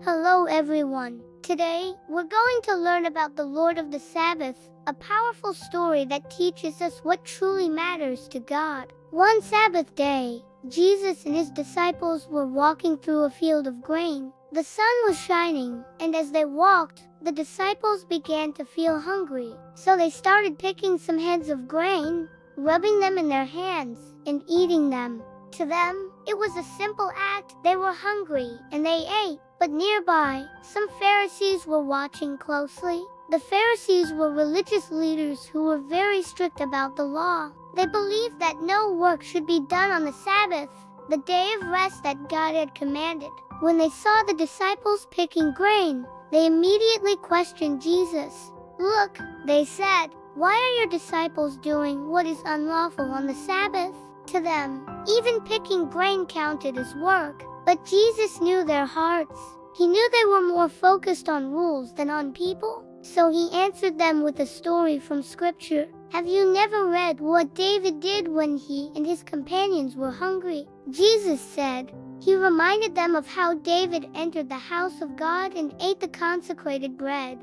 Hello everyone. Today, we're going to learn about the Lord of the Sabbath, a powerful story that teaches us what truly matters to God. One Sabbath day, Jesus and his disciples were walking through a field of grain. The sun was shining, and as they walked, the disciples began to feel hungry. So they started picking some heads of grain, rubbing them in their hands, and eating them. To them, it was a simple act. They were hungry, and they ate. But nearby, some Pharisees were watching closely. The Pharisees were religious leaders who were very strict about the law. They believed that no work should be done on the Sabbath, the day of rest that God had commanded. When they saw the disciples picking grain, they immediately questioned Jesus. "Look," they said, "why are your disciples doing what is unlawful on the Sabbath?" To them, even picking grain counted as work. But Jesus knew their hearts. He knew they were more focused on rules than on people. So he answered them with a story from Scripture. "Have you never read what David did when he and his companions were hungry?" Jesus said. He reminded them of how David entered the house of God and ate the consecrated bread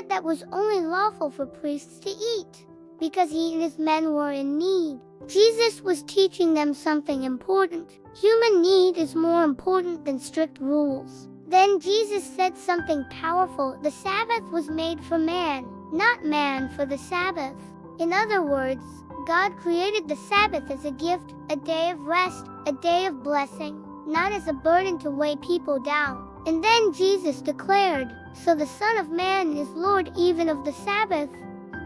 that was only lawful for priests to eat, because he and his men were in need. Jesus was teaching them something important. Human need is more important than strict rules. Then Jesus said something powerful. The Sabbath was made for man, not man for the Sabbath. In other words, God created the Sabbath as a gift, a day of rest, a day of blessing, not as a burden to weigh people down. And then Jesus declared, "So the Son of Man is Lord even of the Sabbath."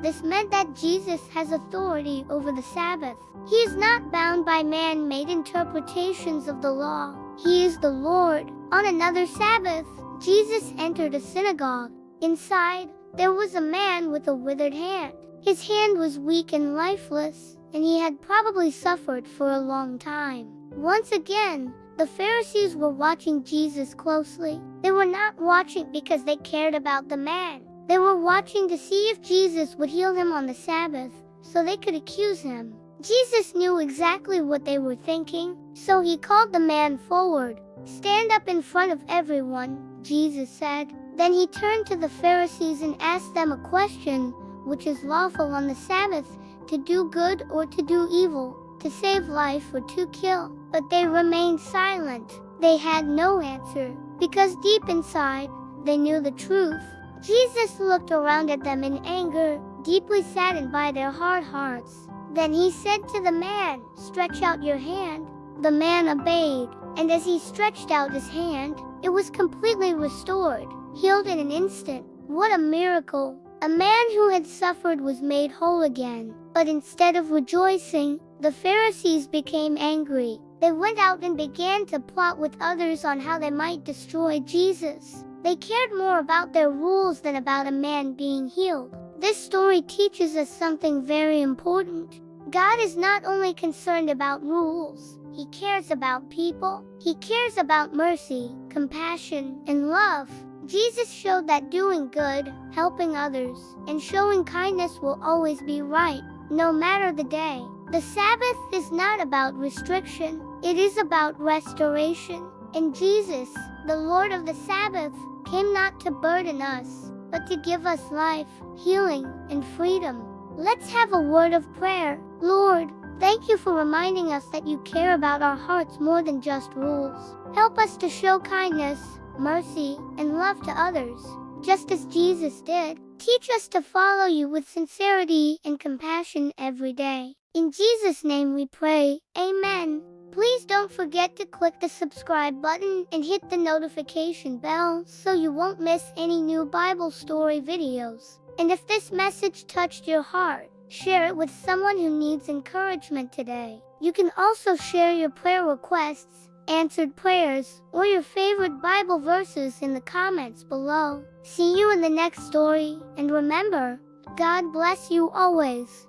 This meant that Jesus has authority over the Sabbath. He is not bound by man-made interpretations of the law. He is the Lord. On another Sabbath, Jesus entered a synagogue. Inside, there was a man with a withered hand. His hand was weak and lifeless, and he had probably suffered for a long time. Once again, the Pharisees were watching Jesus closely. They were not watching because they cared about the man. They were watching to see if Jesus would heal him on the Sabbath, so they could accuse him. Jesus knew exactly what they were thinking, so he called the man forward. "Stand up in front of everyone," Jesus said. Then he turned to the Pharisees and asked them a question: which is lawful on the Sabbath, to do good or to do evil, to save life or to kill? But they remained silent. They had no answer, because deep inside, they knew the truth. Jesus looked around at them in anger, deeply saddened by their hard hearts. Then he said to the man, "Stretch out your hand." The man obeyed, and as he stretched out his hand, it was completely restored, healed in an instant. What a miracle! A man who had suffered was made whole again. But instead of rejoicing, the Pharisees became angry. They went out and began to plot with others on how they might destroy Jesus. They cared more about their rules than about a man being healed. This story teaches us something very important. God is not only concerned about rules, He cares about people. He cares about mercy, compassion, and love. Jesus showed that doing good, helping others, and showing kindness will always be right, no matter the day. The Sabbath is not about restriction, it is about restoration. And Jesus, the Lord of the Sabbath, came not to burden us, but to give us life, healing, and freedom. Let's have a word of prayer. Lord, thank you for reminding us that you care about our hearts more than just rules. Help us to show kindness, mercy, and love to others, just as Jesus did. Teach us to follow you with sincerity and compassion every day. In Jesus' name we pray, Amen. Please don't forget to click the subscribe button and hit the notification bell so you won't miss any new Bible story videos. And if this message touched your heart, share it with someone who needs encouragement today. You can also share your prayer requests, answered prayers, or your favorite Bible verses in the comments below. See you in the next story, and remember, God bless you always.